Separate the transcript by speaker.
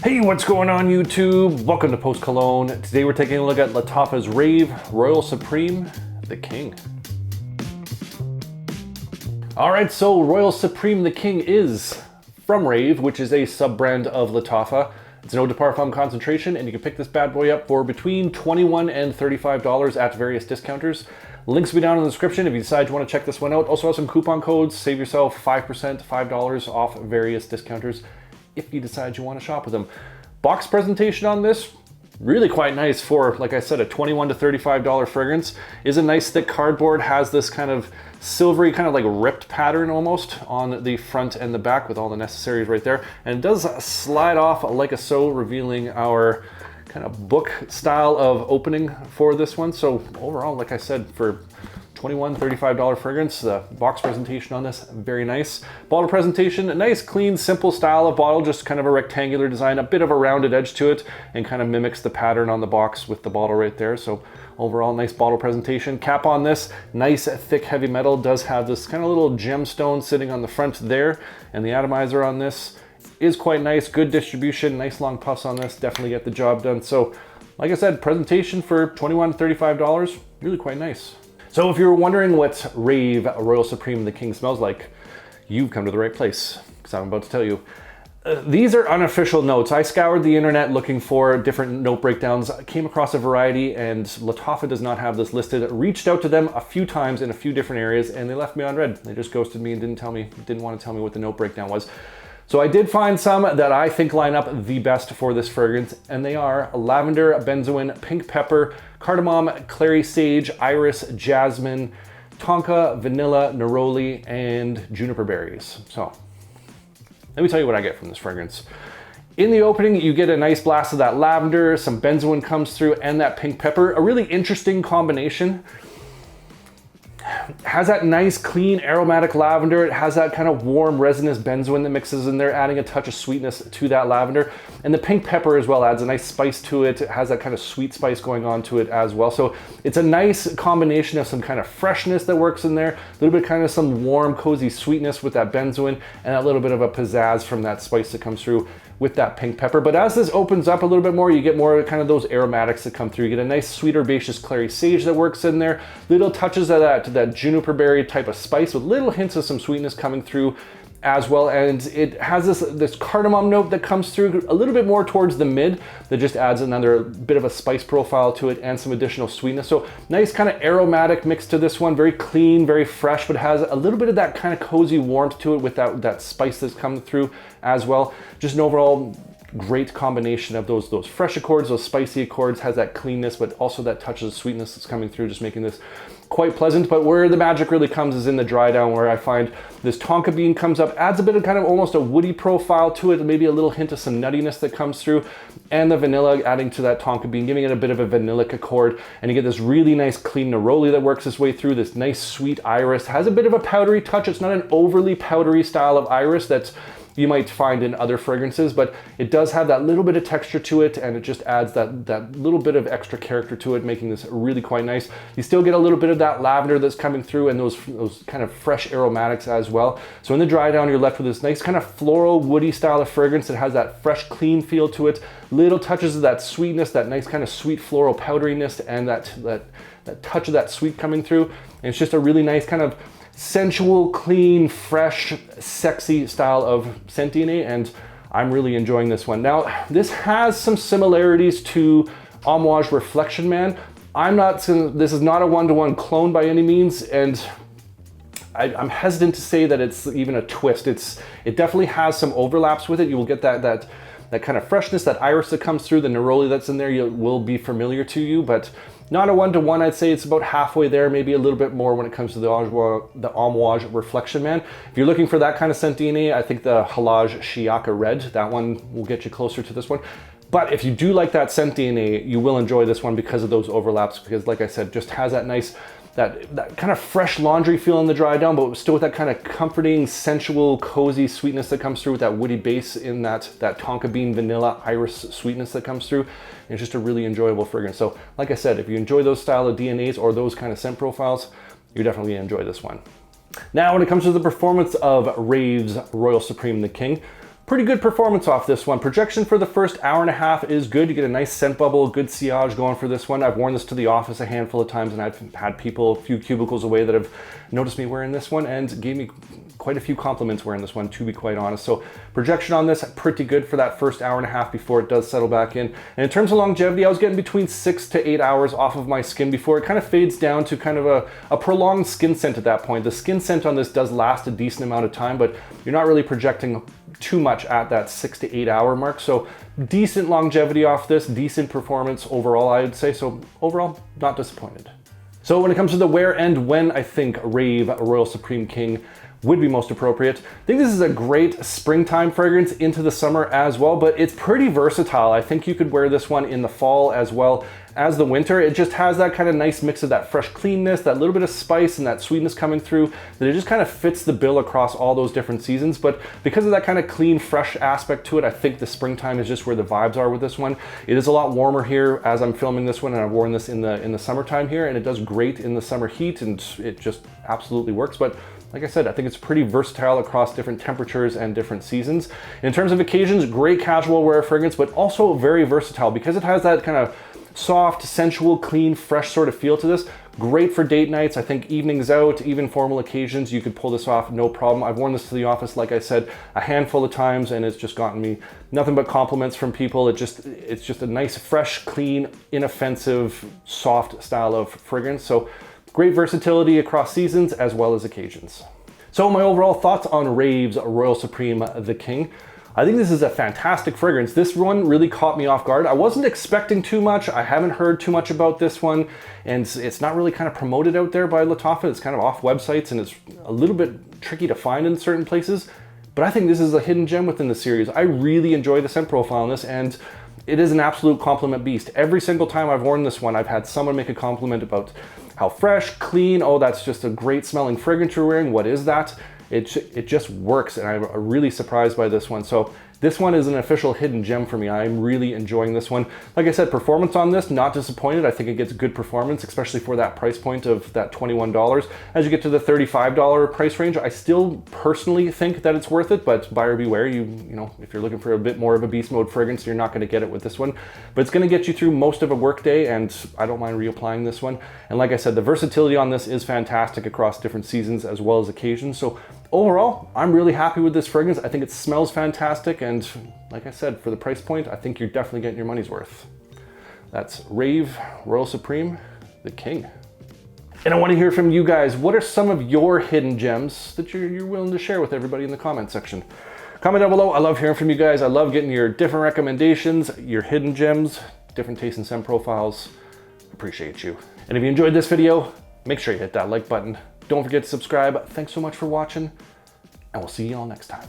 Speaker 1: Hey, what's going on YouTube? Welcome to Post Cologne. Today we're taking a look at Lattafa's Rave Royal Supreme, the King. Alright, so Royal Supreme the King is from Rave, which is a sub-brand of Lattafa. It's an eau de parfum concentration, and you can pick this bad boy up for between $21 and $35 at various discounters. Links will be down in the description if you decide you want to check this one out. Also have some coupon codes. Save yourself 5%, $5 off various discounters if you decide you want to shop with them. Box presentation on this, really quite nice for, like I said, a $21 to $35 fragrance. Is a nice thick cardboard, has this kind of silvery, kind of like ripped pattern almost on the front and the back with all the necessaries right there. And it does slide off like a so, revealing our kind of book style of opening for this one. So overall, like I said, for $21, $35 fragrance. The box presentation on this, very nice. Bottle presentation, a nice, clean, simple style of bottle, just kind of a rectangular design, a bit of a rounded edge to it, and kind of mimics the pattern on the box with the bottle right there. So overall, nice bottle presentation. Cap on this, nice, thick, heavy metal, does have this kind of little gemstone sitting on the front there, and the atomizer on this is quite nice, good distribution, nice long puffs on this, definitely get the job done. So, like I said, presentation for $21 to $35, really quite nice. So if you're wondering what Rave Royal Supreme the King smells like, you've come to the right place, because I'm about to tell you. These are unofficial notes. I scoured the internet looking for different note breakdowns, came across a variety, and Lattafa does not have this listed. Reached out to them a few times in a few different areas, and they left me on red. They just ghosted me and didn't want to tell me what the note breakdown was. So I did find some that I think line up the best for this fragrance, and they are lavender, benzoin, pink pepper, cardamom, clary sage, iris, jasmine, tonka, vanilla, neroli, and juniper berries. So let me tell you what I get from this fragrance. In the opening, you get a nice blast of that lavender, some benzoin comes through, and that pink pepper. A really interesting combination. Has that nice, clean, aromatic lavender. It has that kind of warm, resinous benzoin that mixes in there, adding a touch of sweetness to that lavender. And the pink pepper as well adds a nice spice to it. It has that kind of sweet spice going on to it as well. So it's a nice combination of some kind of freshness that works in there, a little bit kind of some warm, cozy sweetness with that benzoin, and a little bit of a pizzazz from that spice that comes through with that pink pepper. But as this opens up a little bit more, you get more kind of those aromatics that come through. You get a nice sweet herbaceous clary sage that works in there, little touches of that juniper berry type of spice with little hints of some sweetness coming through as well. And it has this cardamom note that comes through a little bit more towards the mid that just adds another bit of a spice profile to it and some additional sweetness. So nice kind of aromatic mix to this one, very clean, very fresh, but has a little bit of that kind of cozy warmth to it with that spice that's coming through as well. Just an overall great combination of those fresh accords, those spicy accords, has that cleanness, but also that touch of sweetness that's coming through, just making this quite pleasant. But where the magic really comes is in the dry down, where I find this tonka bean comes up, adds a bit of kind of almost a woody profile to it, maybe a little hint of some nuttiness that comes through, and the vanilla adding to that tonka bean, giving it a bit of a vanillic accord, and you get this really nice clean neroli that works its way through, this nice sweet iris, has a bit of a powdery touch. It's not an overly powdery style of iris that's you might find in other fragrances, but it does have that little bit of texture to it, and it just adds that little bit of extra character to it, making this really quite nice. You still get a little bit of that lavender that's coming through, and those kind of fresh aromatics as well. So in the dry down, you're left with this nice kind of floral, woody style of fragrance that has that fresh, clean feel to it. Little touches of that sweetness, that nice kind of sweet floral powderiness, and that touch of that sweet coming through. And it's just a really nice kind of sensual, clean, fresh, sexy style of scent DNA, and I'm really enjoying this one. Now, this has some similarities to Amouage Reflection Man. This is not a one-to-one clone by any means, and I'm hesitant to say that it's even a twist. It definitely has some overlaps with it. You will get that kind of freshness, that iris that comes through, the neroli that's in there will be familiar to you, but not a one-to-one. I'd say it's about halfway there, maybe a little bit more when it comes to the Amouage Reflection Man. If you're looking for that kind of scent DNA, I think the Halage Shiaka Red, that one will get you closer to this one. But if you do like that scent DNA, you will enjoy this one because of those overlaps, because like I said, just has that nice, that kind of fresh laundry feel in the dry down, but still with that kind of comforting, sensual, cozy sweetness that comes through with that woody base in that tonka bean vanilla iris sweetness that comes through. And it's just a really enjoyable fragrance. So like I said, if you enjoy those style of DNAs or those kind of scent profiles, you definitely enjoy this one. Now, when it comes to the performance of Rave's Royal Supreme the King, pretty good performance off this one. Projection for the first hour and a half is good. You get a nice scent bubble, good sillage going for this one. I've worn this to the office a handful of times, and I've had people a few cubicles away that have noticed me wearing this one and gave me quite a few compliments wearing this one, to be quite honest. So projection on this, pretty good for that first hour and a half before it does settle back in. And in terms of longevity, I was getting between 6 to 8 hours off of my skin before it kind of fades down to kind of a prolonged skin scent at that point. The skin scent on this does last a decent amount of time, but you're not really projecting too much at that 6 to 8 hour mark. So decent longevity off this, decent performance overall, I would say. So overall, not disappointed. So when it comes to the where and when, I think Rave Royal Supreme King would be most appropriate. I think this is a great springtime fragrance into the summer as well, but it's pretty versatile. I think you could wear this one in the fall as well as the winter. It just has that kind of nice mix of that fresh cleanness, that little bit of spice and that sweetness coming through, that it just kind of fits the bill across all those different seasons. But because of that kind of clean, fresh aspect to it, I think the springtime is just where the vibes are with this one. It is a lot warmer here as I'm filming this one, and I've worn this in the summertime here, and it does great in the summer heat, and it just absolutely works. But like I said, I think it's pretty versatile across different temperatures and different seasons. In terms of occasions, great casual wear fragrance, but also very versatile because it has that kind of soft, sensual, clean, fresh sort of feel to this. Great for date nights. I think evenings out, even formal occasions, you could pull this off, no problem. I've worn this to the office, like I said, a handful of times, and it's just gotten me nothing but compliments from people. It's just a nice, fresh, clean, inoffensive, soft style of fragrance. So great versatility across seasons as well as occasions. So my overall thoughts on Rave's Royal Supreme the King. I think this is a fantastic fragrance. This one really caught me off guard. I wasn't expecting too much. I haven't heard too much about this one, and it's not really kind of promoted out there by Lattafa. It's kind of off websites, and it's a little bit tricky to find in certain places. But I think this is a hidden gem within the series. I really enjoy the scent profile on this, and it is an absolute compliment beast. Every single time I've worn this one, I've had someone make a compliment about how fresh, clean, oh, that's just a great smelling fragrance you're wearing. What is that? It just works, and I'm really surprised by this one. So this one is an official hidden gem for me. I'm really enjoying this one. Like I said, performance on this, not disappointed. I think it gets good performance, especially for that price point of that $21. As you get to the $35 price range, I still personally think that it's worth it, but buyer beware. You know, if you're looking for a bit more of a beast mode fragrance, you're not gonna get it with this one. But it's gonna get you through most of a work day, and I don't mind reapplying this one. And like I said, the versatility on this is fantastic across different seasons as well as occasions. So overall, I'm really happy with this fragrance. I think it smells fantastic, and like I said, for the price point, I think you're definitely getting your money's worth. That's Rave Royal Supreme the King. And I want to hear from you guys. What are some of your hidden gems that you're willing to share with everybody in the comment section? Comment down below. I love hearing from you guys. I love getting your different recommendations, your hidden gems, different taste and scent profiles. Appreciate you. And if you enjoyed this video, make sure you hit that like button. Don't forget to subscribe. Thanks so much for watching, and we'll see you all next time.